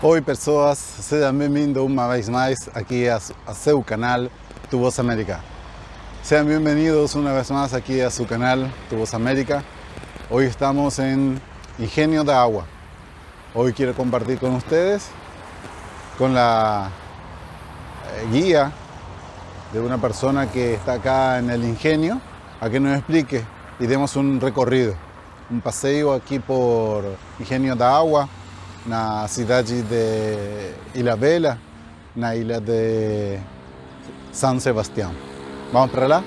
Oi pessoas, sejam bem-vindos uma vez mais aqui a seu canal Tu Voz América. Sean bienvenidos una vez más aquí a su canal Tu Voz América. Hoy estamos en Ingenio de Agua. Hoy quiero compartir con ustedes con la guía de una persona que está acá en el ingenio a que nos explique y demos un recorrido, un paseo aquí por Ingenio da Agua, na cidade de Ilhabela, na ilha de San Sebastián. Vamos para lá?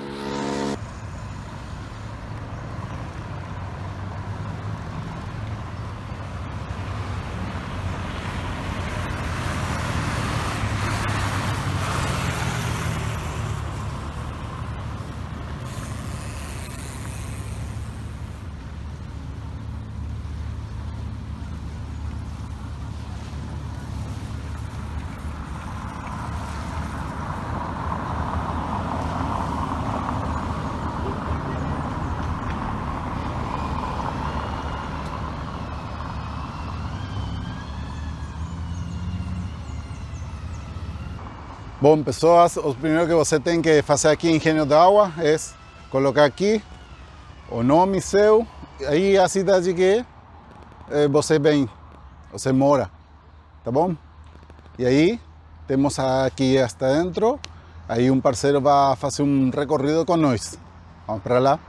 Bom, pessoas, o primeiro que você tem que fazer aqui em Ingenio da Agua é colocar aqui o nome seu, aí a cidade que você vem, você mora, tá bom? E aí temos aqui hasta dentro, aí um parceiro vai fazer um recorrido com nós. Vamos para lá?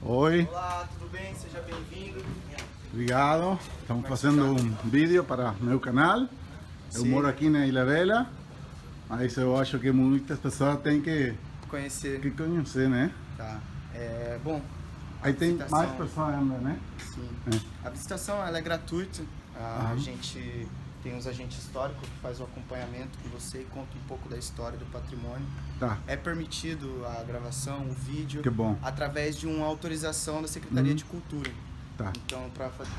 Oi. Olá, tudo bem? Seja bem-vindo. Obrigado. Estamos fazendo um vídeo para meu canal. Eu moro aqui na Ilhabela, mas eu acho que muitas pessoas têm que Conhecer. conhecer, né? Tá. Bom, Aí tem visitação- mais pessoas ainda, né? sim. A visitação ela é gratuita. A gente tem uns agentes históricos que faz o acompanhamento com você e conta um pouco da história do patrimônio. Tá, É permitido a gravação, o vídeo, que bom. através de uma autorização da Secretaria de Cultura. Tá. Então, para fazer...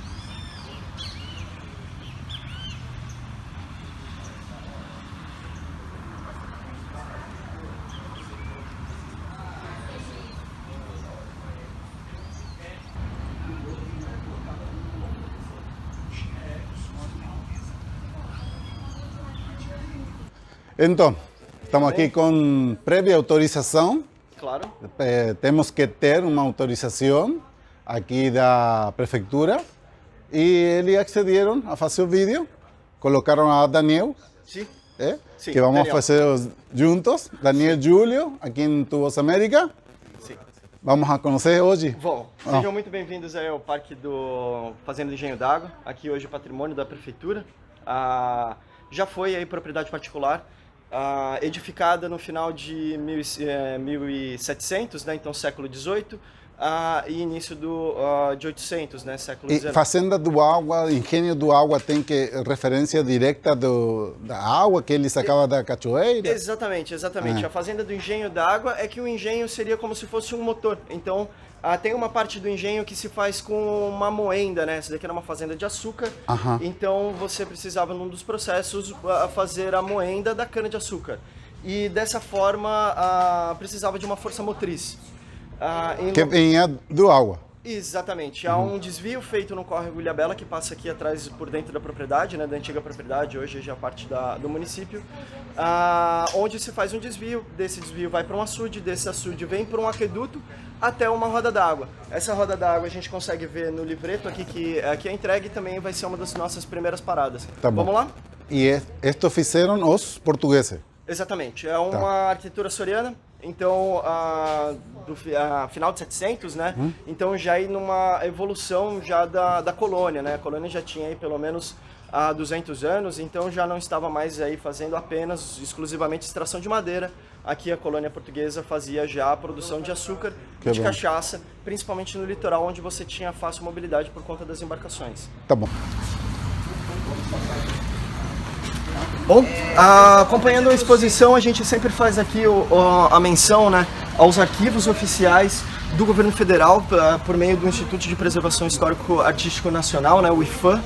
Então, estamos aqui com prévia autorização. Claro. Temos que ter uma autorização aqui da prefeitura e eles accederam a fazer o vídeo, colocaram a Daniel, Sim. Sim, que vamos Daniel. fazer juntos, Daniel e Júlio, aqui em Tu Voz América. Sim. Vamos a conhecer hoje. Bom, sejam muito bem-vindos ao Parque do Fazenda do Engenho d'Água, aqui hoje patrimônio da prefeitura. Já foi aí propriedade particular, edificada no final de 1700, né, então século XVIII, e início de 800, né, século E XIX. Fazenda do Água, Engenho do Água tem que referência direta da água que ele sacava da cachoeira? Exatamente, exatamente. A fazenda do engenho d'água é que o engenho seria como se fosse um motor. Então, tem uma parte do engenho que se faz com uma moenda, né? Essa daqui era uma fazenda de açúcar. Então, você precisava, num dos processos, fazer a moenda da cana-de-açúcar. E, dessa forma, precisava de uma força motriz. Que vinha do água. Exatamente. Há um desvio feito no córrego Ilhabela que passa aqui atrás por dentro da propriedade, né, da antiga propriedade, hoje já parte do município, onde se faz um desvio, desse desvio vai para um açude, desse açude vem para um aqueduto até uma roda d'água. Essa roda d'água a gente consegue ver no livreto aqui que é entregue e também vai ser uma das nossas primeiras paradas. Tá bom. Vamos lá? E isto fizeram os portugueses? Exatamente. É uma arquitetura açoriana. Então, do final de 700, né? Então já aí numa evolução já da colônia, né? A colônia já tinha aí pelo menos 200 anos, então já não estava mais aí fazendo apenas, exclusivamente extração de madeira. Aqui a colônia portuguesa fazia já a produção de açúcar e de cachaça, principalmente no litoral, onde você tinha fácil mobilidade por conta das embarcações. Tá bom. Bom, acompanhando a exposição, a gente sempre faz aqui a menção, né, aos arquivos oficiais do governo federal por meio do Instituto de Preservação Histórico-Artístico Nacional, né, o IFAM,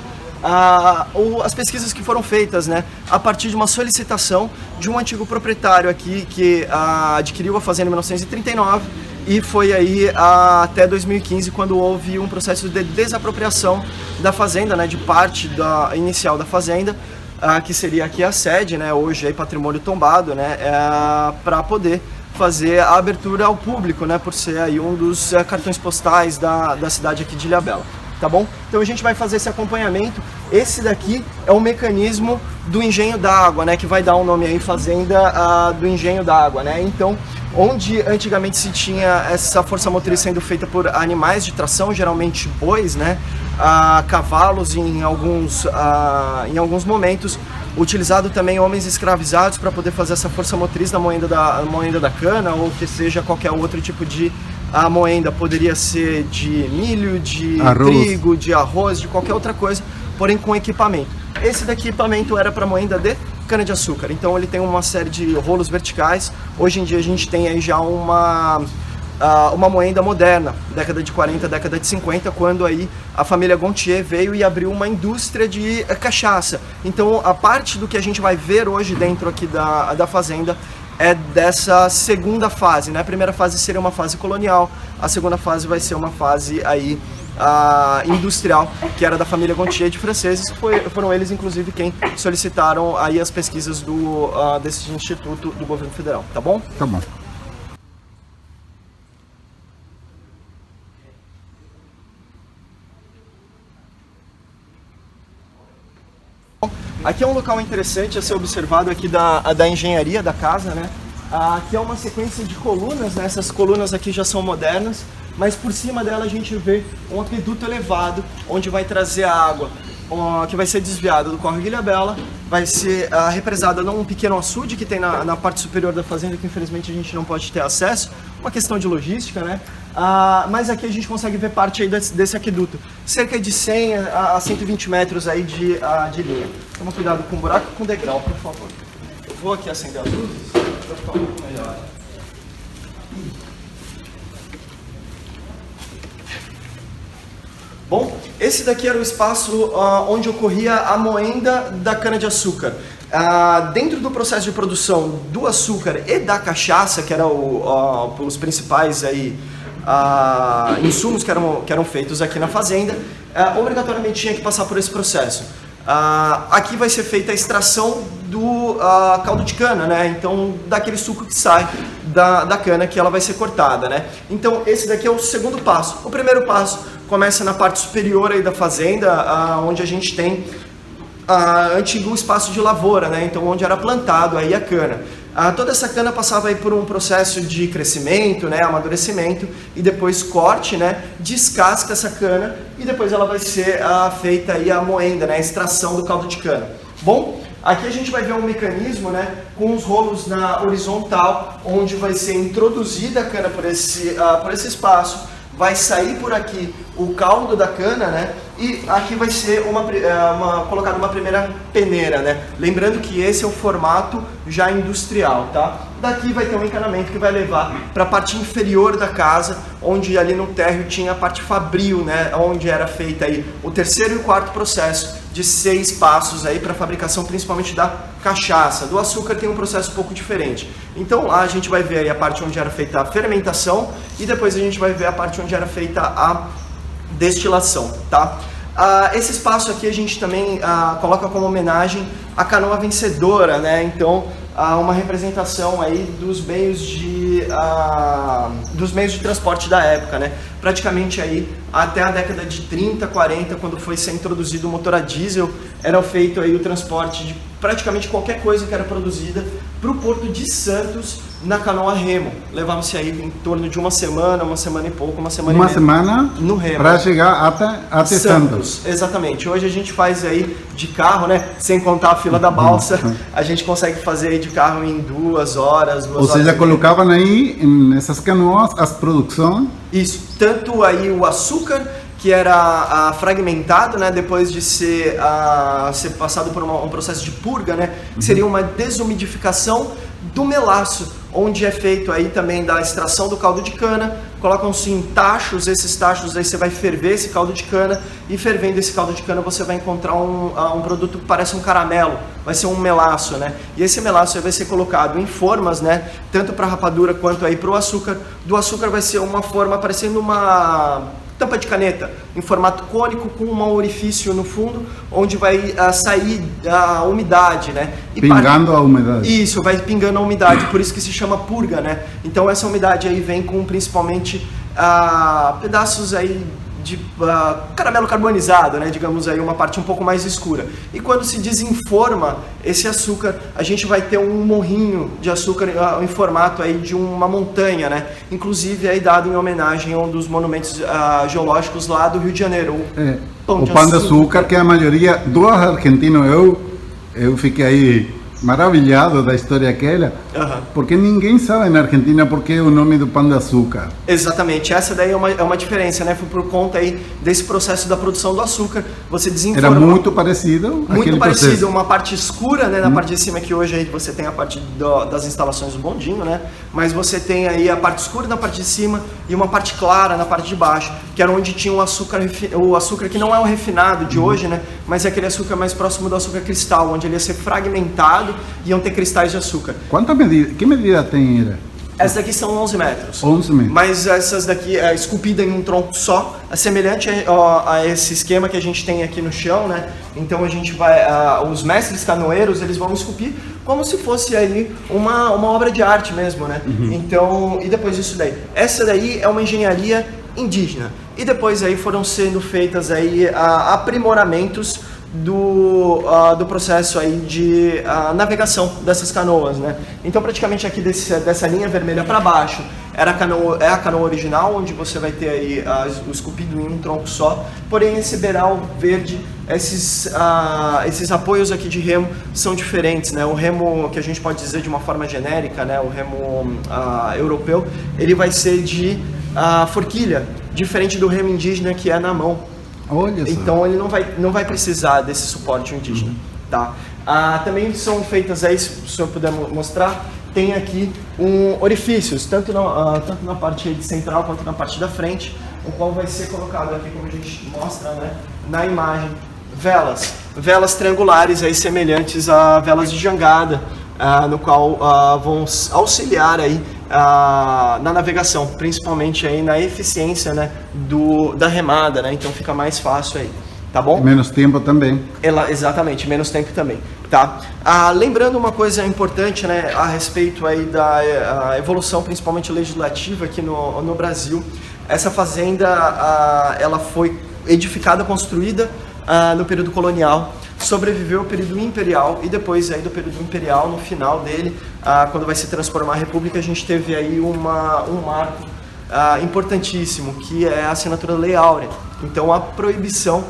as pesquisas que foram feitas, né, a partir de uma solicitação de um antigo proprietário aqui que adquiriu a fazenda em 1939 e foi aí até 2015 quando houve um processo de desapropriação da fazenda, né, de parte inicial da fazenda, que seria aqui a sede, né, hoje é patrimônio tombado, né, para poder fazer a abertura ao público, né, por ser aí um dos cartões postais da cidade aqui de Ilhabela, tá bom? Então a gente vai fazer esse acompanhamento. Esse daqui é o mecanismo do engenho d'água, né, que vai dar o nome aí fazenda do engenho d'água, né? Então, onde antigamente se tinha essa força motriz sendo feita por animais de tração, geralmente bois, né, cavalos em alguns momentos, utilizado também homens escravizados para poder fazer essa força motriz na moenda da cana, ou que seja qualquer outro tipo de moenda, poderia ser de milho, de trigo, de arroz, de qualquer outra coisa, porém com equipamento. Esse daqui equipamento era para moenda de cana-de-açúcar, então ele tem uma série de rolos verticais. Hoje em dia a gente tem aí já uma moenda moderna, década de 40, década de 50, quando aí a família Gontier veio e abriu uma indústria de cachaça. Então a parte do que a gente vai ver hoje dentro aqui da fazenda é dessa segunda fase, né? A primeira fase seria uma fase colonial, a segunda fase vai ser uma fase aí industrial, que era da família Gontier de franceses. Foram eles inclusive quem solicitaram aí as pesquisas desse instituto do governo federal, tá bom? Tá bom. Aqui é um local interessante a ser observado aqui da engenharia da casa, né? Aqui é uma sequência de colunas, né? Essas colunas aqui já são modernas, mas por cima dela a gente vê um aqueduto elevado, onde vai trazer a água que vai ser desviada do córrego Ilhabela, vai ser represada num pequeno açude que tem na parte superior da fazenda, que infelizmente a gente não pode ter acesso, uma questão de logística, né? Mas aqui a gente consegue ver parte aí desse aqueduto, cerca de 100 a 120 metros aí de linha. Toma cuidado com o buraco e com o degrau, por favor. Eu vou aqui acender as luzes para ficar um pouco melhor. Bom, esse daqui era o espaço onde ocorria a moenda da cana-de-açúcar. Dentro do processo de produção do açúcar e da cachaça, que eram os principais aí, insumos que eram feitos aqui na fazenda, obrigatoriamente tinha que passar por esse processo. Aqui vai ser feita a extração do caldo de cana, né? Então, daquele suco que sai da cana, que ela vai ser cortada, né? Então, esse daqui é o segundo passo. O primeiro passo começa na parte superior aí da fazenda, onde a gente tem antigo espaço de lavoura, né? Então, onde era plantado aí a cana. Toda essa cana passava aí por um processo de crescimento, né, amadurecimento e depois corte, né, descasca essa cana e depois ela vai ser feita aí a moenda, né, a extração do caldo de cana. Bom, aqui a gente vai ver um mecanismo, né, com os rolos na horizontal, onde vai ser introduzida a cana por esse espaço, vai sair por aqui o caldo da cana, né? E aqui vai ser colocada uma primeira peneira, né? Lembrando que esse é o formato já industrial, tá? Daqui vai ter um encanamento que vai levar para a parte inferior da casa, onde ali no térreo tinha a parte fabril, né? Onde era feita aí o terceiro e o quarto processo de 6 passos aí para a fabricação principalmente da cachaça. Do açúcar tem um processo um pouco diferente. Então lá a gente vai ver aí a parte onde era feita a fermentação e depois a gente vai ver a parte onde era feita a destilação, tá? Esse espaço aqui a gente também coloca como homenagem a canoa vencedora, né? Então, uma representação aí dos meios de transporte da época, né? Praticamente aí até a década de 30, 40, quando foi ser introduzido o motor a diesel, era feito aí o transporte de praticamente qualquer coisa que era produzida para o Porto de Santos na canoa remo. Levava-se aí em torno de uma semana e pouco, uma semana e meia. Uma semana no remo. Para chegar até Santos. Exatamente. Hoje a gente faz aí de carro, né? Sem contar a fila da balsa, a gente consegue fazer aí de carro em 2 horas. Ou seja, colocavam aí nessas canoas as produções. Isso. Tanto aí o açúcar, que era fragmentado, né, depois de ser passado por um processo de purga, né, que seria uma desumidificação do melaço, onde é feito aí também da extração do caldo de cana, colocam-se em tachos, esses tachos aí você vai ferver esse caldo de cana, e fervendo esse caldo de cana você vai encontrar um produto que parece um caramelo, vai ser um melaço, né, e esse melaço aí vai ser colocado em formas, né, tanto para rapadura quanto aí para o açúcar. Do açúcar vai ser uma forma parecendo uma tampa de caneta, em formato cônico, com um orifício no fundo, onde vai sair a umidade, né? E pingando a umidade. Isso, vai pingando a umidade, por isso que se chama purga, né? Então essa umidade aí vem com principalmente pedaços aí de caramelo carbonizado, né? Digamos aí uma parte um pouco mais escura. E quando se desenforma esse açúcar, a gente vai ter um morrinho de açúcar em formato aí de uma montanha, né? Inclusive aí dado em homenagem a um dos monumentos geológicos lá do Rio de Janeiro. O pão de açúcar, que a maioria dos argentinos, eu fiquei aí maravilhado da história aquela, porque ninguém sabe na Argentina porque é o nome do pão de açúcar. Exatamente, essa daí é uma diferença, né? Foi por conta aí desse processo da produção do açúcar, você desenforma. Era muito parecido. Muito parecido, processo. Uma parte escura, né, na parte de cima, que hoje aí você tem a parte das instalações do bondinho, né? Mas você tem aí a parte escura na parte de cima e uma parte clara na parte de baixo, que era onde tinha o açúcar que não é o refinado de hoje, né? Mas é aquele açúcar mais próximo do açúcar cristal, onde ele ia ser fragmentado e iam ter cristais de açúcar. Que medida tem ele? Essas daqui são 11 metros. 11 metros. Mas essas daqui é esculpida em um tronco só, semelhante a esse esquema que a gente tem aqui no chão, né? Então a gente vai, os mestres canoeiros, eles vão esculpir como se fosse aí uma obra de arte mesmo, né? Então, e depois disso daí. Essa daí é uma engenharia indígena. E depois aí foram sendo feitas aí aprimoramentos do processo aí de navegação dessas canoas, né? Então praticamente aqui dessa linha vermelha para baixo é a canoa original, onde você vai ter aí o esculpido em um tronco só, porém esse beiral verde, esses apoios aqui de remo são diferentes, né? O remo, que a gente pode dizer de uma forma genérica, né? O remo europeu, ele vai ser de forquilha, diferente do remo indígena, que é na mão. Olha então ele não vai precisar desse suporte indígena, tá? Também são feitas aí, se o senhor puder mostrar, tem aqui orifícios, tanto na parte de central quanto na parte da frente, o qual vai ser colocado aqui, como a gente mostra, né, na imagem, velas triangulares aí semelhantes a velas de jangada, no qual vão auxiliar aí na navegação, principalmente aí na eficiência, né, da remada, né? Então fica mais fácil aí, tá bom? Menos tempo também. Exatamente, menos tempo também, tá? Lembrando uma coisa importante, né, a respeito aí da evolução, principalmente legislativa aqui no Brasil. Essa fazenda, ela foi edificada, construída no período colonial, sobreviveu ao período imperial, e depois aí do período imperial, no final dele, quando vai se transformar a república, a gente teve aí um marco importantíssimo, que é a assinatura da Lei Áurea. Então a proibição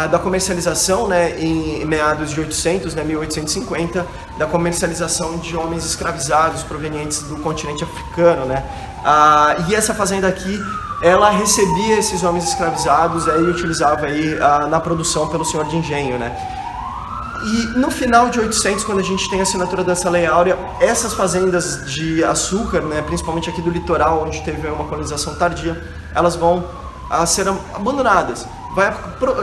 da comercialização, né, em meados de 800, né, 1850, da comercialização de homens escravizados provenientes do continente africano, né? E essa fazenda aqui, ela recebia esses homens escravizados e utilizava aí na produção pelo senhor de engenho, né? E no final de 800, quando a gente tem a assinatura dessa Lei Áurea, essas fazendas de açúcar, né, principalmente aqui do litoral, onde teve uma colonização tardia, elas vão ser abandonadas. vai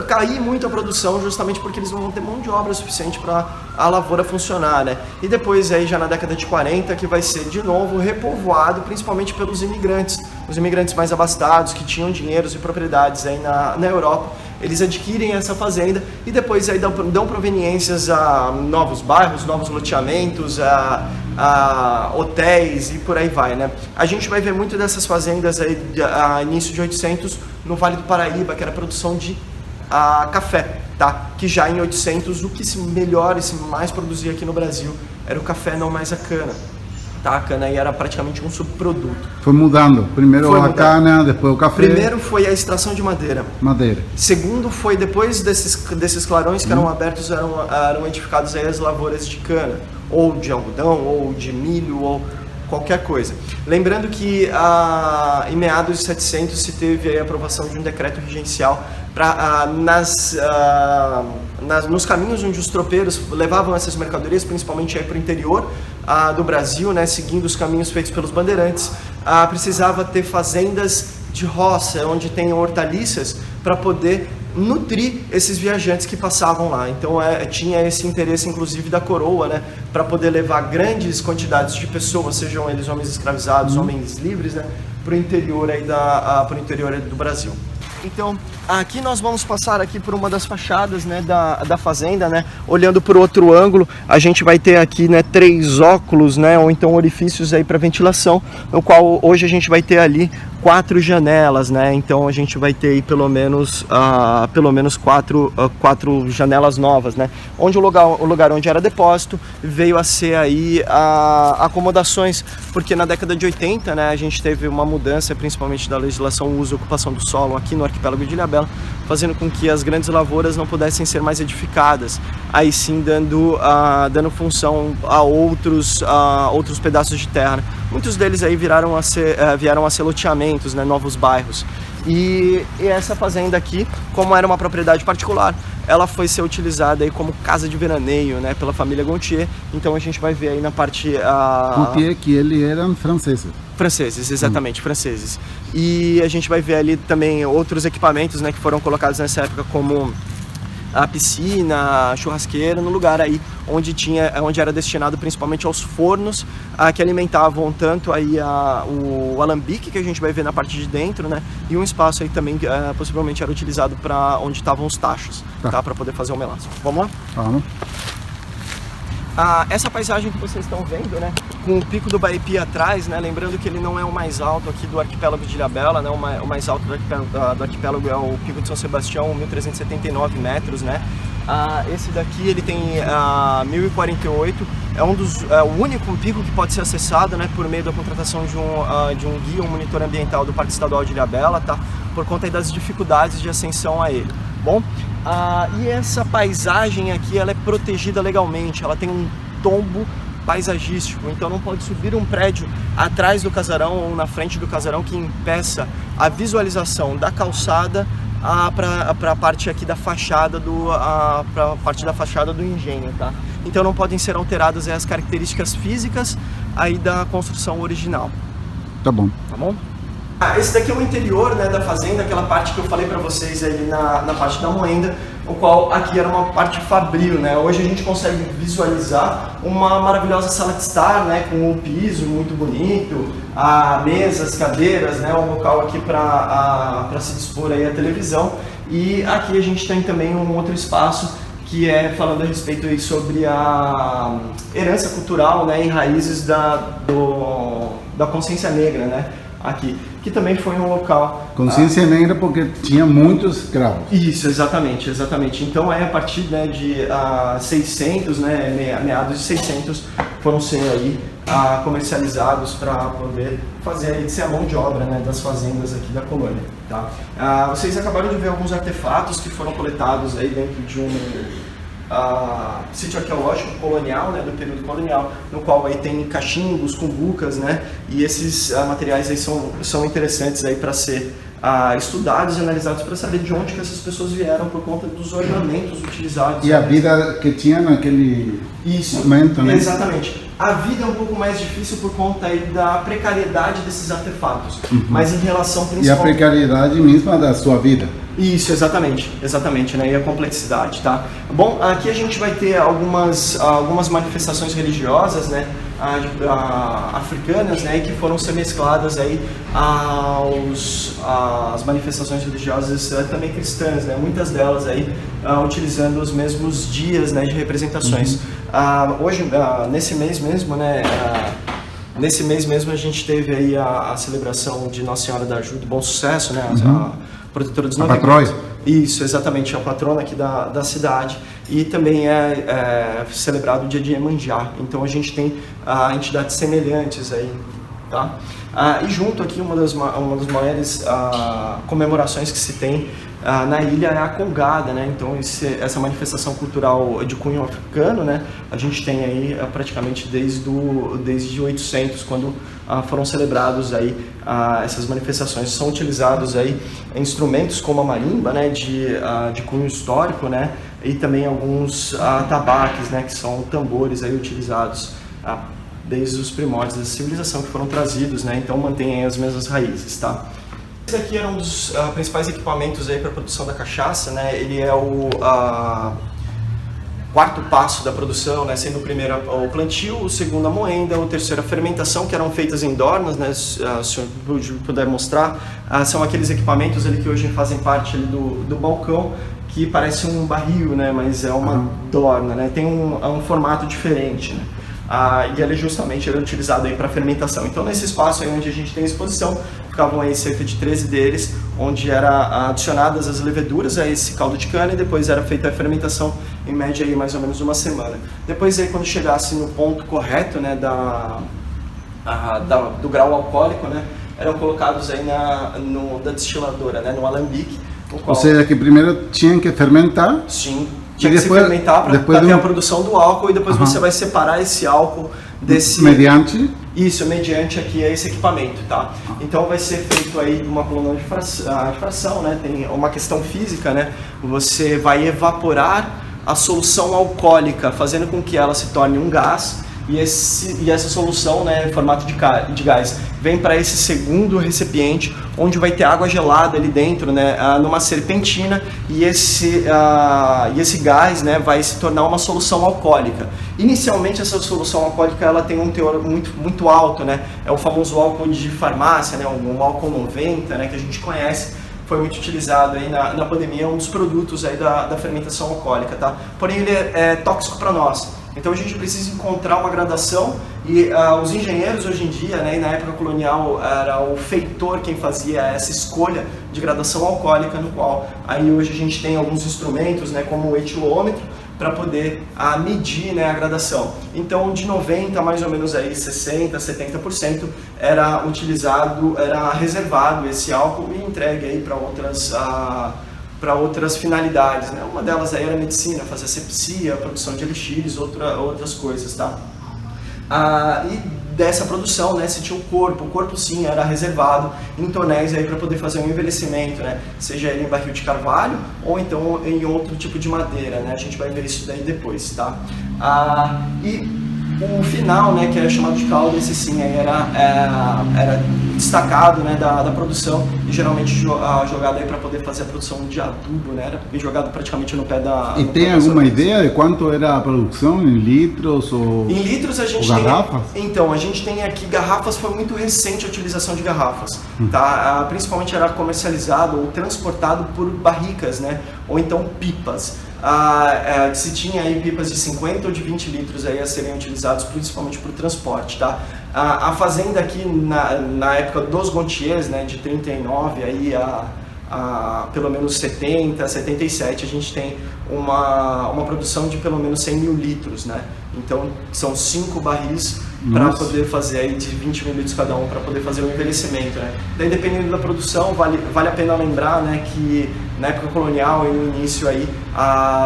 cair muito a produção justamente porque eles não vão ter mão de obra suficiente para a lavoura funcionar, né? E depois aí já na década de 40 que vai ser de novo repovoado principalmente pelos imigrantes, os imigrantes mais abastados que tinham dinheiros e propriedades aí na Europa. Eles adquirem essa fazenda e depois aí dão proveniências a novos bairros, novos loteamentos, a hotéis e por aí vai, né? A gente vai ver muito dessas fazendas aí a início de 800 no Vale do Paraíba, que era a produção de café, tá? Que já em 800 o que se melhor e se mais produzia aqui no Brasil era o café, não mais a cana. Tá, a cana aí era praticamente um subproduto. Foi mudando. Primeiro a cana, depois o café. Primeiro foi a extração de madeira. Segundo foi depois desses clarões que eram abertos, eram edificados aí as lavouras de cana, ou de algodão, ou de milho, ou qualquer coisa. Lembrando que em meados de 700 se teve aí a aprovação de um decreto regencial para nos caminhos onde os tropeiros levavam essas mercadorias, principalmente para o interior do Brasil, né, seguindo os caminhos feitos pelos bandeirantes, precisava ter fazendas de roça, onde tem hortaliças, para poder nutrir esses viajantes que passavam lá. Então tinha esse interesse inclusive da coroa, né, para poder levar grandes quantidades de pessoas, sejam eles homens escravizados, homens livres, né, para o interior aí pro interior do Brasil. Então, aqui nós vamos passar aqui por uma das fachadas, né, da fazenda, né, olhando por outro ângulo, a gente vai ter aqui, né, 3 óculos, né, ou então orifícios aí para ventilação, no qual hoje a gente vai ter ali 4 janelas, né, então a gente vai ter aí pelo menos 4 janelas novas, né, onde o lugar onde era depósito veio a ser aí acomodações, porque na década de 80, né, a gente teve uma mudança, principalmente da legislação uso e ocupação do solo aqui no arquipélago de Ilhabela, fazendo com que as grandes lavouras não pudessem ser mais edificadas, aí sim dando função a outros pedaços de terra. Muitos deles aí vieram a ser loteamentos, né, novos bairros. E essa fazenda aqui, como era uma propriedade particular, ela foi ser utilizada aí como casa de veraneio, né, pela família Gontier. Então a gente vai ver aí na parte... Gontier, que eles eram franceses. Franceses, exatamente, franceses. E a gente vai ver ali também outros equipamentos, né, que foram colocados nessa época, como a piscina, a churrasqueira, no lugar aí onde era destinado principalmente aos fornos que alimentavam tanto aí o alambique, que a gente vai ver na parte de dentro, né, e um espaço aí também possivelmente era utilizado para onde estavam os tachos, tá, para poder fazer o melaço. Vamos lá? Vamos. Essa paisagem que vocês estão vendo, né, com o Pico do Baipi atrás, né, lembrando que ele não é o mais alto aqui do arquipélago de Ilhabela, né, o mais alto do arquipélago é o Pico de São Sebastião, 1.379 metros, né. Esse daqui ele tem 1.048, é o único pico que pode ser acessado, né, por meio da contratação de um guia, um monitor ambiental do Parque Estadual de Ilhabela, tá, por conta aí das dificuldades de ascensão a ele. Bom, e essa paisagem aqui ela é protegida legalmente, ela tem um tombo paisagístico, então não pode subir um prédio atrás do casarão ou na frente do casarão que impeça a visualização da calçada para a parte aqui da fachada do engenho, tá? Então não podem ser alteradas as características físicas aí da construção original. Tá bom. Tá bom? Esse daqui é o interior, né, da fazenda, aquela parte que eu falei para vocês ali na parte da moenda, o qual aqui era uma parte fabril, né? Hoje a gente consegue visualizar uma maravilhosa sala de estar, né, com um piso muito bonito, mesas, cadeiras, né, um local aqui para se dispor aí a televisão. E aqui a gente tem também um outro espaço que é falando a respeito aí sobre a herança cultural, né, e raízes da consciência negra, né? Aqui, que também foi um local... Consciência negra porque tinha muitos escravos. Isso, exatamente, exatamente. Então a partir, né, de 600, né, meados de 600, foram ser aí comercializados para poder fazer aí, ser a mão de obra, né, das fazendas aqui da colônia, tá? Vocês acabaram de ver alguns artefatos que foram coletados aí dentro de um sítio arqueológico colonial, né, do período colonial, no qual aí tem cachimbos, cumbucas, né, e esses materiais aí são interessantes aí para ser estudados e analisados para saber de onde que essas pessoas vieram por conta dos ornamentos utilizados. E a vida que tinha naquele momento, né? Exatamente. A vida é um pouco mais difícil por conta aí da precariedade desses artefatos, mas em relação principalmente... E a precariedade mesma da sua vida. Isso, exatamente, né? E a complexidade, tá? Bom, aqui a gente vai ter algumas manifestações religiosas, né? Africanas, né? Que foram ser mescladas aí às manifestações religiosas também cristãs, né? Muitas delas aí utilizando os mesmos dias, né? De representações. Hoje, nesse mês mesmo, né? Nesse mês mesmo a gente teve aí a celebração de Nossa Senhora da Ajuda, do Bom Sucesso, né? A protetora dos navegantes. Isso, exatamente, a patrona aqui da cidade. E também é celebrado o dia de Iemanjá. Então a gente tem entidades semelhantes aí, tá? E junto aqui uma das maiores comemorações que se tem na ilha é a Congada, né? Então essa manifestação cultural de cunho africano, né? A gente tem aí praticamente desde 800, quando foram celebrados aí essas manifestações. São utilizados aí instrumentos como a marimba, né? De cunho histórico, né? E também alguns tabaques, né? Que são tambores aí utilizados desde os primórdios da civilização, que foram trazidos, né? Então mantém as mesmas raízes, tá? Esse aqui era um dos principais equipamentos aí para a produção da cachaça, né? Ele é o quarto passo da produção, né? Sendo o primeiro o plantio, o segundo a moenda, o terceiro a fermentação, que eram feitas em dornas, né? Se o senhor puder mostrar, são aqueles equipamentos ali que hoje fazem parte ali do balcão, que parece um barril, né? Mas é uma dorna, né? Tem um formato diferente, né? E ele justamente era utilizado aí para fermentação. Então nesse espaço aí onde a gente tem a exposição, ficavam aí cerca de 13 deles, onde eram adicionadas as leveduras a esse caldo de cana e depois era feita a fermentação, em média aí mais ou menos uma semana. Depois aí quando chegasse no ponto correto, né, do grau alcoólico, né, eram colocados aí da destiladora, né, no alambique. Ou seja, que primeiro tinham que fermentar? Sim. Tinha que se fermentar para ter a produção do álcool e depois você vai separar esse álcool desse... Mediante? Isso, mediante aqui esse equipamento, tá? Então vai ser feito aí uma coluna de fração, né? Tem uma questão física, né? Você vai evaporar a solução alcoólica, fazendo com que ela se torne um gás e essa solução, né, em formato de gás, vem para esse segundo recipiente, onde vai ter água gelada ali dentro, né, numa serpentina, e esse gás, né, vai se tornar uma solução alcoólica. Inicialmente essa solução alcoólica ela tem um teor muito alto, né, é o famoso álcool de farmácia, né, um álcool 90, né, que a gente conhece. Foi muito utilizado aí na pandemia, é um dos produtos aí da fermentação alcoólica, tá? Porém ele é tóxico para nós. Então a gente precisa encontrar uma gradação e os engenheiros hoje em dia, né, e na época colonial era o feitor quem fazia essa escolha de gradação alcoólica, no qual aí hoje a gente tem alguns instrumentos, né, como o etilômetro, para poder medir, né, a gradação. Então de 90 mais ou menos aí 60, 70% era utilizado, era reservado esse álcool e entregue aí para outras finalidades, né? Uma delas aí era a medicina, fazer asepsia, produção de elixires, outras coisas, tá? E dessa produção, né, se tinha o corpo sim era reservado em tonéis aí para poder fazer um envelhecimento, né? Seja ele em barril de carvalho ou então em outro tipo de madeira, né? A gente vai ver isso daí depois, tá? E o final, né, que era chamado de caldo, esse sim aí era destacado, né, da produção e geralmente jogado aí para poder fazer a produção de adubo, né, era jogado praticamente no pé da... E tem alguma ideia de quanto era a produção em litros ou em litros a gente tem... garrafas? Então, a gente tem aqui garrafas, foi muito recente a utilização de garrafas, tá? Principalmente era comercializado ou transportado por barricas, né, ou então pipas. Se tinha aí pipas de 50 ou de 20 litros aí a serem utilizados principalmente para o transporte, tá? A fazenda aqui na época dos Gontiers, né, de 39 aí pelo menos 70, 77, a gente tem uma produção de pelo menos 100 mil litros, né? Então são 5 barris para poder fazer aí de 20 mil litros cada um, para poder fazer o envelhecimento, né? Daí dependendo da produção, vale a pena lembrar, né, que na época colonial e no início aí,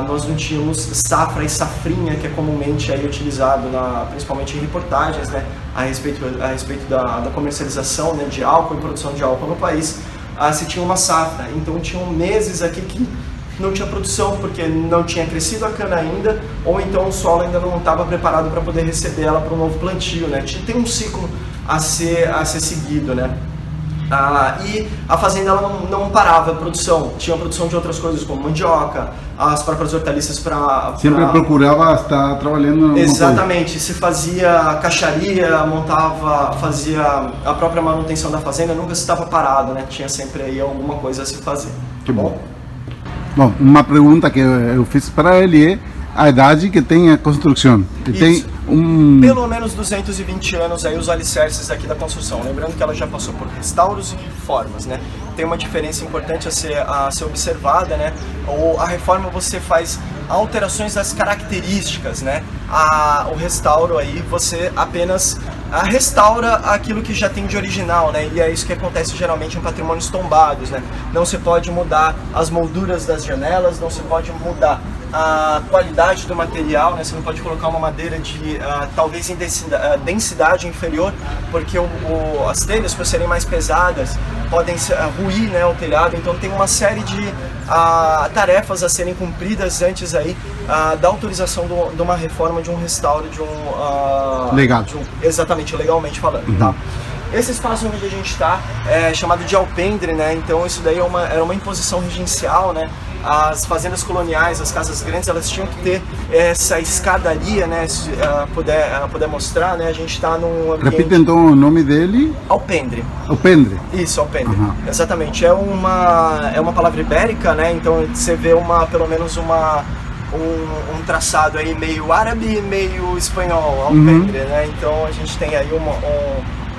nós não tínhamos safra e safrinha, que é comumente aí utilizado principalmente em reportagens, né, a respeito da comercialização, né, de álcool e produção de álcool no país. Se tinha uma safra, então tinham meses aqui que não tinha produção porque não tinha crescido a cana ainda, ou então o solo ainda não estava preparado para poder receber ela para um novo plantio, né? Tem um ciclo a ser seguido, né? E a fazenda ela não parava a produção, tinha produção de outras coisas como mandioca, as próprias hortaliças para... Sempre procurava estar trabalhando... Exatamente, se fazia caixaria, fazia a própria manutenção da fazenda, nunca se estava parado, né? Tinha sempre aí alguma coisa a se fazer. Que bom. Bom, uma pergunta que eu fiz para ele é a idade que tem a construção. Tem pelo menos 220 anos aí os alicerces aqui da construção. Lembrando que ela já passou por restauros e reformas, né? Tem uma diferença importante a ser observada, né? A reforma você faz alterações das características, né? O restauro aí você apenas restaura aquilo que já tem de original, né? E é isso que acontece geralmente em patrimônios tombados, né? Não se pode mudar as molduras das janelas, não se pode mudar a qualidade do material, né? Você não pode colocar uma madeira de talvez em densidade inferior, porque as telhas, por serem mais pesadas, podem ruir, né, o telhado. Então tem uma série de tarefas a serem cumpridas antes aí da autorização de uma reforma, de um restauro, legal. Exatamente, legalmente falando, tá? Esse espaço onde a gente está é chamado de alpendre, né? Então isso daí era uma imposição regencial, né? As fazendas coloniais, as casas grandes, elas tinham que ter essa escadaria, né? Se puder mostrar, né? A gente está num ambiente... Repita então o nome dele. Alpendre. Alpendre. Isso, alpendre. Exatamente. É uma palavra ibérica, né? Então você vê pelo menos um traçado aí meio árabe, meio espanhol, alpendre, né? Então a gente tem aí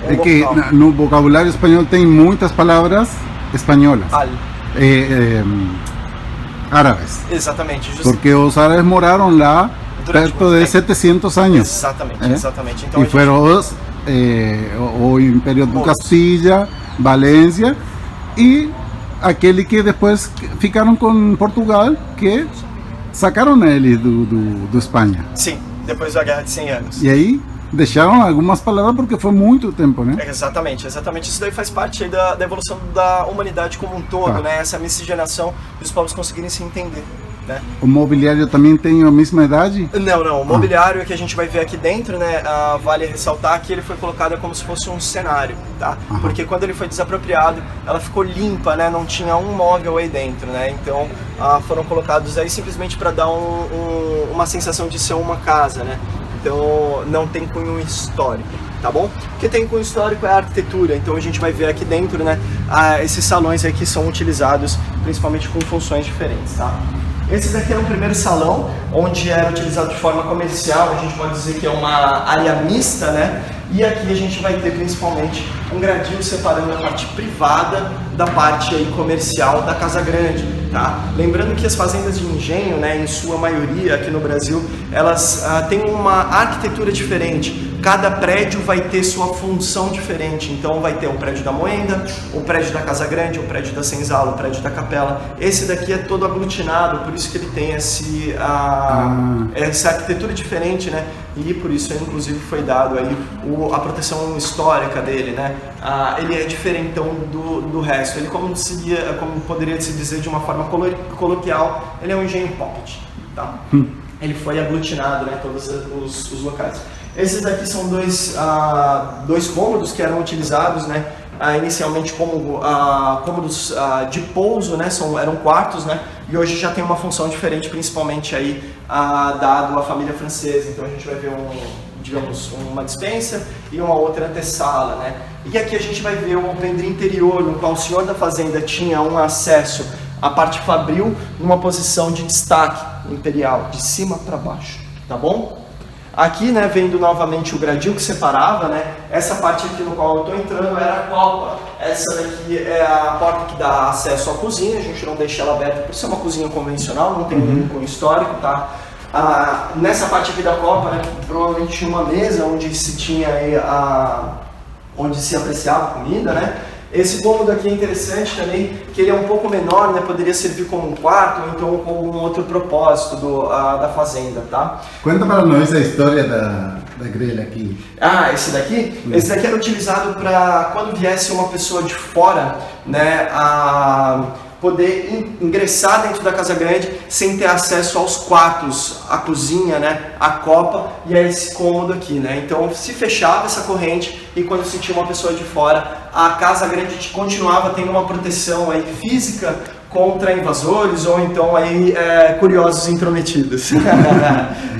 é que no vocabulário espanhol tem muitas palavras espanholas. Árabes. Exatamente. Porque os árabes moraram lá perto de 700 anos. Exatamente. Então, e foram o Império do Castilla, Valência e aquele que depois ficaram com Portugal, que sacaram eles do Espanha. Sim, depois da Guerra de 100 Anos. E aí deixaram algumas palavras porque foi muito tempo, né? Exatamente. Isso daí faz parte aí da evolução da humanidade como um todo, né? Essa miscigenação dos povos conseguirem se entender, né? O mobiliário também tem a mesma idade? Não. O mobiliário que a gente vai ver aqui dentro, né? Vale ressaltar que ele foi colocado como se fosse um cenário, tá? Porque quando ele foi desapropriado, ela ficou limpa, né? Não tinha um móvel aí dentro, né? Então foram colocados aí simplesmente para dar uma sensação de ser uma casa, né? Então não tem cunho histórico, tá bom? O que tem cunho histórico é a arquitetura, então a gente vai ver aqui dentro, né, esses salões aqui são utilizados principalmente com funções diferentes, tá? Esse daqui é o primeiro salão, onde era utilizado de forma comercial, a gente pode dizer que é uma área mista, né? E aqui a gente vai ter principalmente um gradil separando a parte privada da parte aí comercial da Casa Grande, tá? Lembrando que as fazendas de engenho, né, em sua maioria aqui no Brasil, elas têm uma arquitetura diferente. Cada prédio vai ter sua função diferente, então vai ter o prédio da Moenda, o prédio da Casa Grande, o prédio da Senzala, o prédio da Capela. Esse daqui é todo aglutinado, por isso que ele tem essa arquitetura diferente, né? E por isso, inclusive, foi dado aí a proteção histórica dele, né? Ele é diferentão do resto. Ele, como poderia se dizer de uma forma coloquial, ele é um engenho pocket, tá? Ele foi aglutinado, né? Todos os locais. Esses daqui são dois cômodos que eram utilizados, né? Inicialmente como cômodos de pouso, né? Eram quartos, né? E hoje já tem uma função diferente, principalmente aí dado à família francesa. Então a gente vai ver uma despensa e uma outra antessala, né? E aqui a gente vai ver o alpendre interior, no qual o senhor da fazenda tinha um acesso à parte fabril numa posição de destaque imperial, de cima para baixo, tá bom? Aqui, né, vendo novamente o gradil que separava, né, essa parte aqui no qual eu estou entrando era a copa. Essa daqui é a porta que dá acesso à cozinha, a gente não deixa ela aberta por ser uma cozinha convencional, não tem nenhum cunho histórico, tá? Nessa parte aqui da copa, né, provavelmente tinha uma mesa onde se tinha aí onde se apreciava comida, né? Esse cômodo aqui é interessante também, que ele é um pouco menor, né? Poderia servir como um quarto ou então como um outro propósito da fazenda, tá? Conta para nós a história da grelha aqui. Esse daqui? Esse daqui era utilizado para quando viesse uma pessoa de fora, né? poder ingressar dentro da Casa Grande sem ter acesso aos quartos, à cozinha, né, à copa e a esse cômodo aqui, né? Então se fechava essa corrente e quando se tinha uma pessoa de fora, a Casa Grande continuava tendo uma proteção aí física contra invasores ou então aí curiosos intrometidos.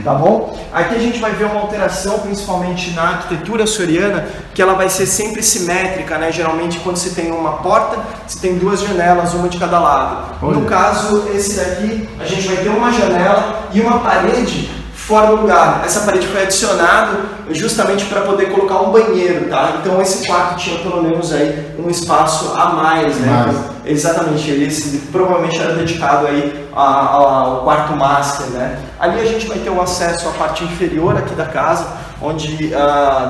Tá bom? Aqui a gente vai ver uma alteração principalmente na arquitetura açoriana, que ela vai ser sempre simétrica, né? Geralmente quando se tem uma porta, se tem duas janelas, uma de cada lado. Olha. No caso, esse daqui, a gente vai ter uma janela e uma parede fora do lugar. Essa parede foi adicionada justamente para poder colocar um banheiro, tá? Então esse quarto tinha pelo menos aí um espaço a mais, né? Então, exatamente, ele provavelmente era dedicado aí ao quarto master, né? Ali a gente vai ter o acesso à parte inferior aqui da casa, onde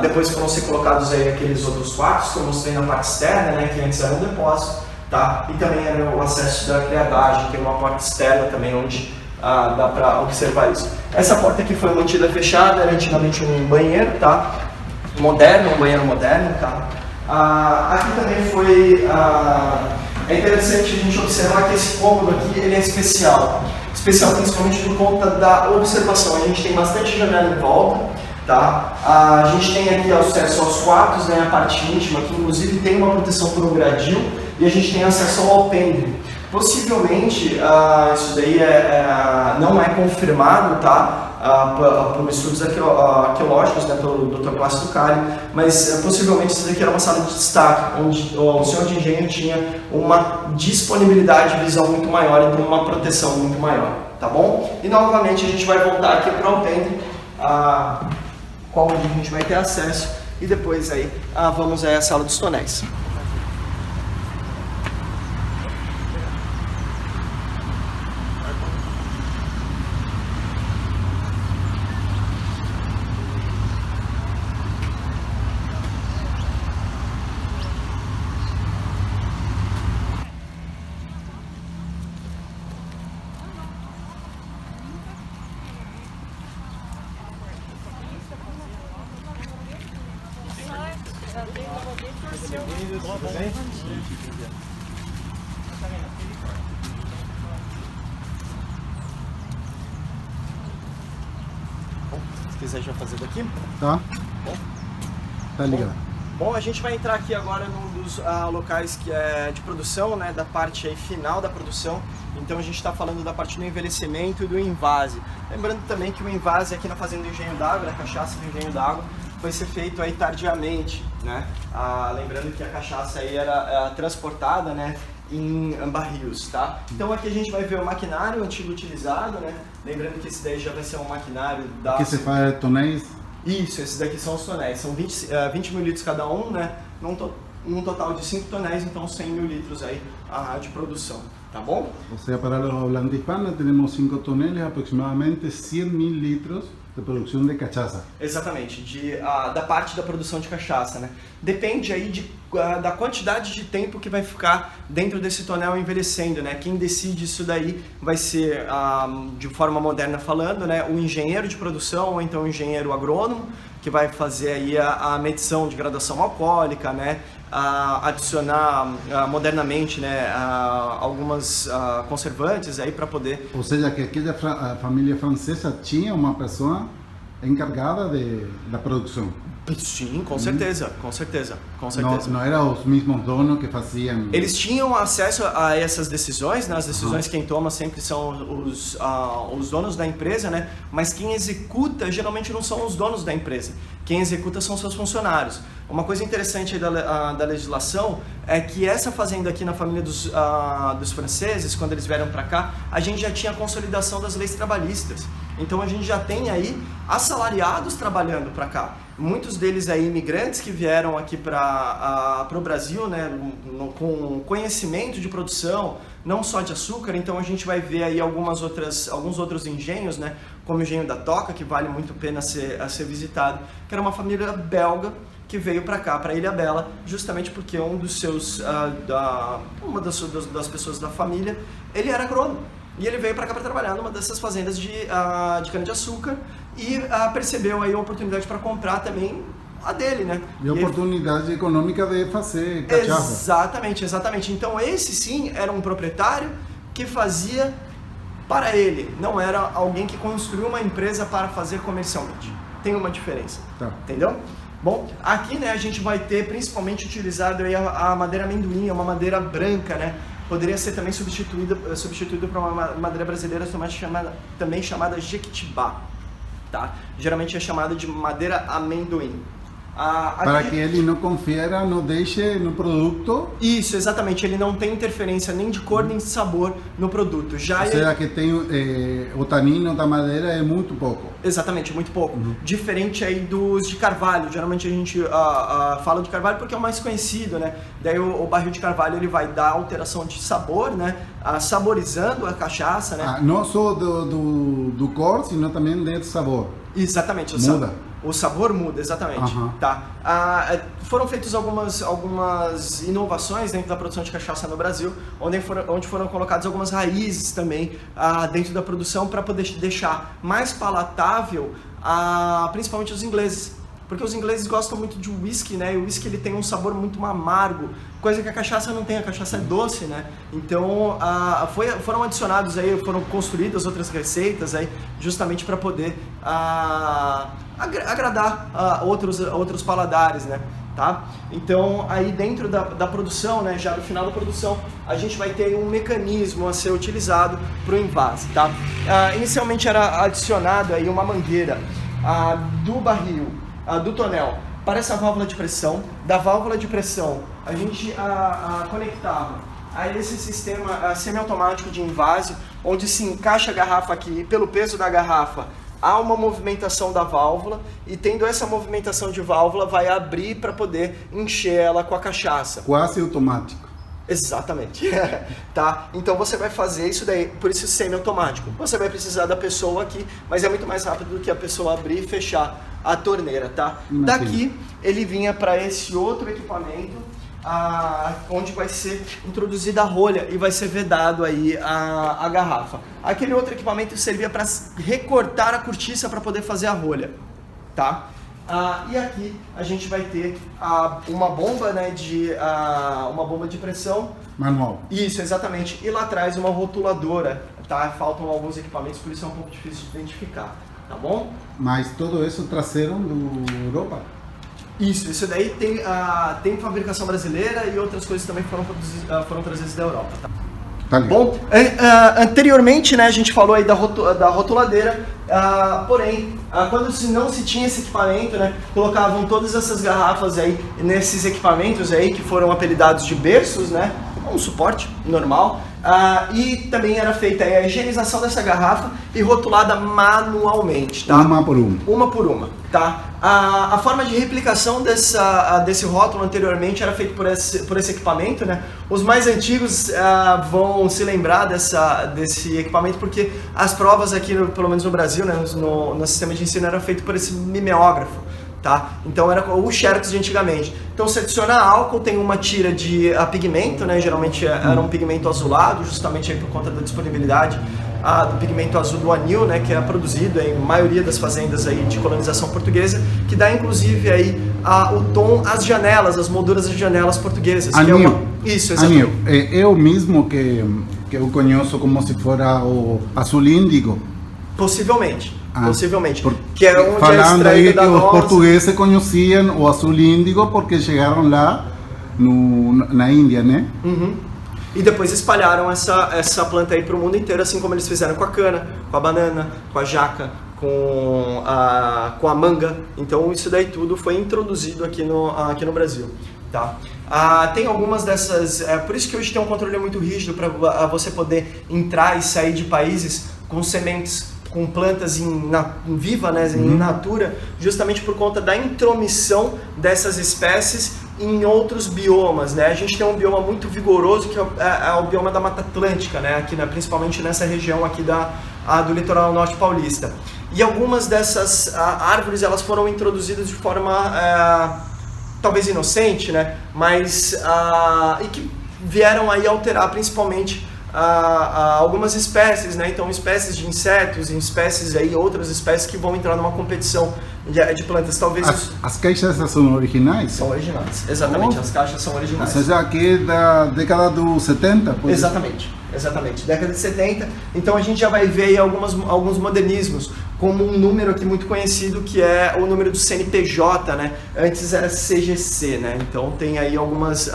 depois foram ser colocados aí aqueles outros quartos que eu mostrei na parte externa, né? Que antes era um depósito, tá? E também era o acesso da criadagem, que é uma porta externa também, onde dá para observar isso. Essa porta aqui foi mantida fechada, era antigamente um banheiro, tá? Moderno, um banheiro moderno, tá? Aqui também foi... é interessante a gente observar que esse cômodo aqui ele é especial. Especial principalmente por conta da observação. A gente tem bastante janela em volta, tá? A gente tem aqui acesso aos quartos, né? A parte íntima, que inclusive tem uma proteção por um gradil, e a gente tem acesso ao alpendre. Possivelmente, isso daí não é confirmado, tá? Por estudos arqueológicos, né, pelo Dr. Plácido Cali, mas possivelmente isso daqui era uma sala de destaque, onde o senhor de engenho tinha uma disponibilidade de visão muito maior, então uma proteção muito maior, tá bom? E novamente a gente vai voltar aqui para o alpendre, qual a gente vai ter acesso, e depois aí vamos à sala dos tonéis. Se quiser já fazer daqui. Tá? Bom. Tá ligado. Bom, a gente vai entrar aqui agora num dos locais que é de produção, né, da parte aí final da produção. Então a gente está falando da parte do envelhecimento e do invase. Lembrando também que o invase aqui na fazenda do Engenho d'Água, né, cachaça do Engenho d'Água, foi ser feito aí tardiamente, né? Lembrando que a cachaça aí era transportada, né, em barris, tá? Então aqui a gente vai ver o maquinário antigo utilizado, né? Lembrando que esse daí já vai ser um maquinário da... Aqui você faz tonéis? Isso, esses daqui são os tonéis, são 20 mil litros cada um, né? Num total de 5 tonéis, então 100 mil litros aí de produção, tá bom? O sea, para los hablantes hispanos tenemos 5 toneles, aproximadamente 100.000 litros de produção de cachaça. Exatamente, da parte da produção de cachaça, né? Depende aí da quantidade de tempo que vai ficar dentro desse tonel envelhecendo, né? Quem decide isso daí vai ser, de forma moderna falando, né, o engenheiro de produção ou então o engenheiro agrônomo, que vai fazer aí a medição de graduação alcoólica, né? Adicionar modernamente, né, algumas conservantes aí para poder... Ou seja, que aquela família francesa tinha uma pessoa encargada da produção. Sim, com certeza, com certeza, com certeza. Não eram os mesmos donos que faziam... Eles tinham acesso a essas decisões, né? As decisões quem toma sempre são os donos da empresa, né? Mas quem executa geralmente não são os donos da empresa. Quem executa são seus funcionários. Uma coisa interessante aí da legislação é que essa fazenda aqui na família dos franceses, quando eles vieram para cá, a gente já tinha a consolidação das leis trabalhistas. Então a gente já tem aí assalariados trabalhando para cá. Muitos deles aí imigrantes que vieram aqui para o Brasil, né, com conhecimento de produção, não só de açúcar. Então a gente vai ver aí alguns outros engenhos, né, como o engenho da Toca, que vale muito a pena ser visitado, que era uma família belga que veio para cá, para Ilha Bela, justamente porque uma das pessoas da família, ele era agrônomo. E ele veio para cá para trabalhar numa dessas fazendas de cana-de-açúcar e percebeu aí a oportunidade para comprar também a dele, né? E oportunidade econômica de fazer cachaça. Exatamente. Então esse sim era um proprietário que fazia para ele, não era alguém que construiu uma empresa para fazer comercialmente. Tem uma diferença, entendeu? Bom, aqui, né, a gente vai ter principalmente utilizado aí a madeira amendoim, uma madeira branca, né? Poderia ser também substituído por uma madeira brasileira também chamada jequitibá, tá? Geralmente é chamada de madeira amendoim. Para que ele não confiera, não deixe no produto. Isso, exatamente. Ele não tem interferência nem de cor nem de sabor no produto. Ou seja, que tem o tanino da madeira é muito pouco. Exatamente, muito pouco. Diferente aí dos de carvalho. Geralmente a gente fala de carvalho porque é o mais conhecido, né? Daí o barril de carvalho ele vai dar alteração de sabor, né? Saborizando a cachaça, né? Não só do cor, sino também do sabor. Exatamente. Muda. O sabor muda, exatamente. Tá? Foram feitas algumas inovações dentro da produção de cachaça no Brasil, onde foram colocadas algumas raízes também dentro da produção para poder deixar mais palatável principalmente os ingleses. Porque os ingleses gostam muito de whisky, né? E o whisky ele tem um sabor muito amargo, coisa que a cachaça não tem, a cachaça é doce, né? Então foram adicionados aí, foram construídas outras receitas aí, justamente para poder agradar outros paladares, né? Tá? Então aí dentro da produção, né, já no final da produção, a gente vai ter um mecanismo a ser utilizado para o envase, tá? Inicialmente era adicionado aí uma mangueira do barril, do tonel, para essa válvula de pressão. Da válvula de pressão a gente conectava a esse sistema semiautomático de envase, onde se encaixa a garrafa aqui, e pelo peso da garrafa há uma movimentação da válvula, e tendo essa movimentação de válvula vai abrir para poder encher ela com a cachaça. Quase automático. Exatamente. Tá? Então você vai fazer isso daí, por isso semi-automático. Você vai precisar da pessoa aqui, mas é muito mais rápido do que a pessoa abrir e fechar a torneira, tá? Daqui ele vinha para esse outro equipamento, onde vai ser introduzida a rolha e vai ser vedado aí a garrafa. Aquele outro equipamento servia para recortar a cortiça para poder fazer a rolha, tá? E aqui a gente vai ter uma bomba, né, uma bomba de pressão manual. Isso, exatamente. E lá atrás uma rotuladora, tá? Faltam alguns equipamentos, por isso é um pouco difícil de identificar, tá bom? Mas tudo isso trazeram da Europa? Isso daí tem fabricação brasileira e outras coisas também foram trazidas da Europa, tá? Bom, anteriormente, né, a gente falou aí da rotuladeira, porém, quando não se tinha esse equipamento, né, colocavam todas essas garrafas aí nesses equipamentos aí que foram apelidados de berços, né, um suporte normal, e também era feita aí a higienização dessa garrafa e rotulada manualmente, tá? Uma por uma. Uma por uma, tá? A forma de replicação desse rótulo anteriormente era feito por esse equipamento, né? Os mais antigos vão se lembrar desse equipamento porque as provas aqui, pelo menos no Brasil, né, no sistema de ensino, era feito por esse mimeógrafo. Tá? Então era o Xerox de antigamente. Então você adiciona álcool, tem uma tira de pigmento, né? Geralmente era um pigmento azulado, justamente aí por conta da disponibilidade do pigmento azul do anil, né? Que é produzido em maioria das fazendas aí de colonização portuguesa, que dá inclusive aí o tom às janelas, as molduras das janelas portuguesas. Anil. Isso, exatamente. Anil. É o mesmo que eu conheço como se fora o azul índigo. Possivelmente. Que é onde falando aí que os portugueses conheciam o azul índigo porque chegaram lá na Índia, né? Uhum. E depois espalharam essa planta aí para o mundo inteiro, assim como eles fizeram com a cana, com a banana, com a jaca, com a manga. Então isso daí tudo foi introduzido aqui no Brasil, tá? Tem algumas dessas, por isso que hoje tem um controle muito rígido para você poder entrar e sair de países com sementes, com plantas viva, né, in natura, justamente por conta da intromissão dessas espécies em outros biomas, né? A gente tem um bioma muito vigoroso que é o bioma da Mata Atlântica, né? Aqui, né, principalmente nessa região aqui do litoral norte paulista. E algumas dessas árvores elas foram introduzidas de forma talvez inocente, né? Mas e que vieram aí alterar principalmente algumas espécies, né? Então espécies de insetos e espécies aí, outras espécies que vão entrar numa competição de plantas. Talvez as caixas são originais? São originais, exatamente, as caixas são originais. Ou seja, aqui da década dos 70? Exatamente, década de 70. Então a gente já vai ver aí alguns modernismos, como um número aqui muito conhecido que é o número do CNPJ, né? Antes era CGC, né? Então tem aí algumas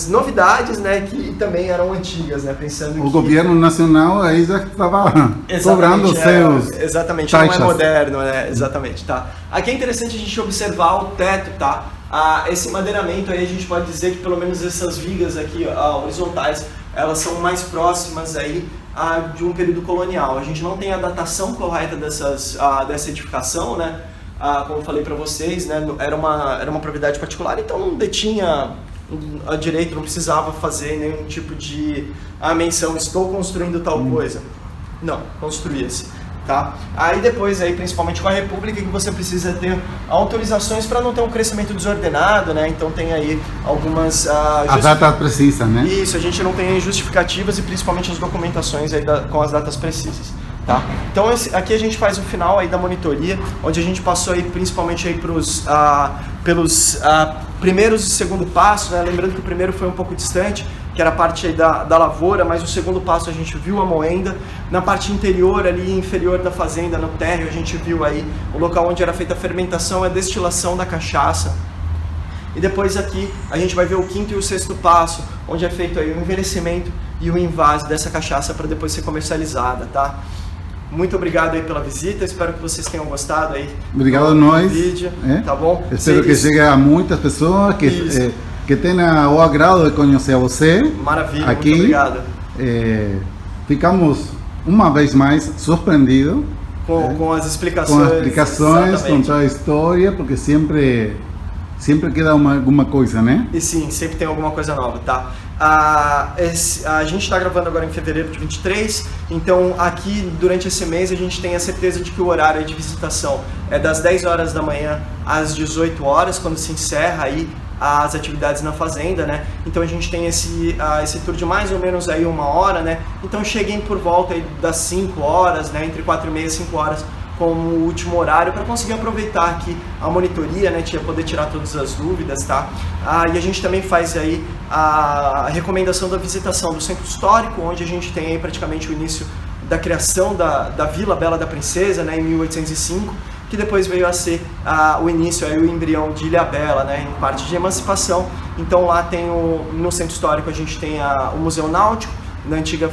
novidades, né? Que também eram antigas, né? Pensando o governo nacional aí já estava cobrando os seus exatamente, taxas. Não é moderno, né? Exatamente, tá? Aqui é interessante a gente observar o teto, tá? Esse madeiramento aí a gente pode dizer que pelo menos essas vigas aqui horizontais, elas são mais próximas aí de um período colonial. A gente não tem a datação correta dessa edificação, né? Como eu falei para vocês, né? Era uma propriedade particular, então não detinha a direito, não precisava fazer nenhum tipo de menção, estou construindo tal coisa. Não, construía-se. Tá? Aí depois, aí, principalmente com a República, que você precisa ter autorizações para não ter um crescimento desordenado, né? Então tem aí algumas... a data precisa, né? Isso, a gente não tem justificativas e principalmente as documentações aí com as datas precisas. Tá? Então aqui a gente faz o final aí da monitoria, onde a gente passou aí principalmente aí pelos primeiros e segundo passo, né? Lembrando que o primeiro foi um pouco distante, que era a parte aí da lavoura, mas o segundo passo a gente viu a moenda. Na parte interior, ali inferior da fazenda, no térreo, a gente viu aí o local onde era feita a fermentação e a destilação da cachaça. E depois aqui a gente vai ver o quinto e o sexto passo, onde é feito aí o envelhecimento e o invase dessa cachaça para depois ser comercializada, tá? Muito obrigado aí pela visita, espero que vocês tenham gostado aí. Obrigado a nós. Vídeo, tá bom? Espero que chegue a muitas pessoas, que tenha o agrado de conhecer você. Maravilha, aqui, muito obrigado. Ficamos uma vez mais surpreendidos com as explicações, com toda a história, porque sempre queda alguma coisa, né? E sim, sempre tem alguma coisa nova, tá? A gente está gravando agora em fevereiro de 23, então aqui durante esse mês a gente tem a certeza de que o horário de visitação é das 10 horas da manhã às 18 horas, quando se encerra aí as atividades na fazenda, né? Então a gente tem esse tour de mais ou menos aí 1 hora, né? Então cheguem por volta aí das 5 horas, né? Entre 4h30 e 5 horas como último horário para conseguir aproveitar aqui a monitoria, né? Poder tirar todas as dúvidas, tá? E a gente também faz aí a recomendação da visitação do centro histórico, onde a gente tem aí praticamente o início da criação da Vila Bela da Princesa, né? Em 1805, que depois veio a ser o início, aí, o embrião de Ilhabela, né, em parte de emancipação. Então lá tem no centro histórico a gente tem o Museu Náutico, na antiga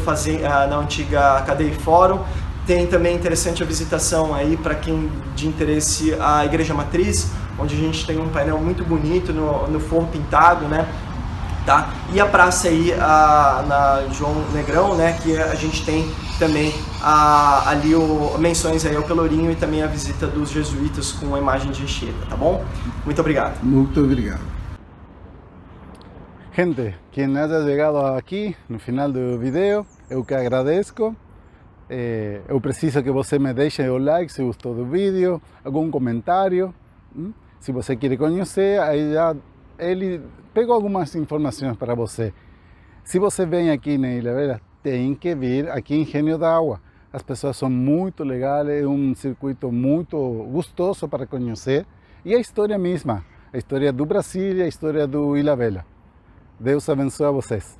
cadeia e fórum. Tem também interessante a visitação aí para quem de interesse a Igreja Matriz, onde a gente tem um painel muito bonito no forro pintado, né? Tá? E a praça aí na João Negrão, né, que a gente tem também ali menções aí ao Pelourinho e também a visita dos jesuítas com a imagem de Anchieta, tá bom? Muito obrigado. Muito obrigado. Gente, quem haya chegado aqui no final do vídeo, eu que agradeço. Eu preciso que você me deixe o like se gostou do vídeo, algum comentário. Se você quer conhecer, aí já ele pegou algumas informações para você. Se você vem aqui na Ilhabela, tem que vir aqui em Engenho d'Água. As pessoas são muito legais, é um circuito muito gostoso para conhecer. E a história mesma, a história do Brasil e a história do Ilhabela. Deus abençoe a vocês.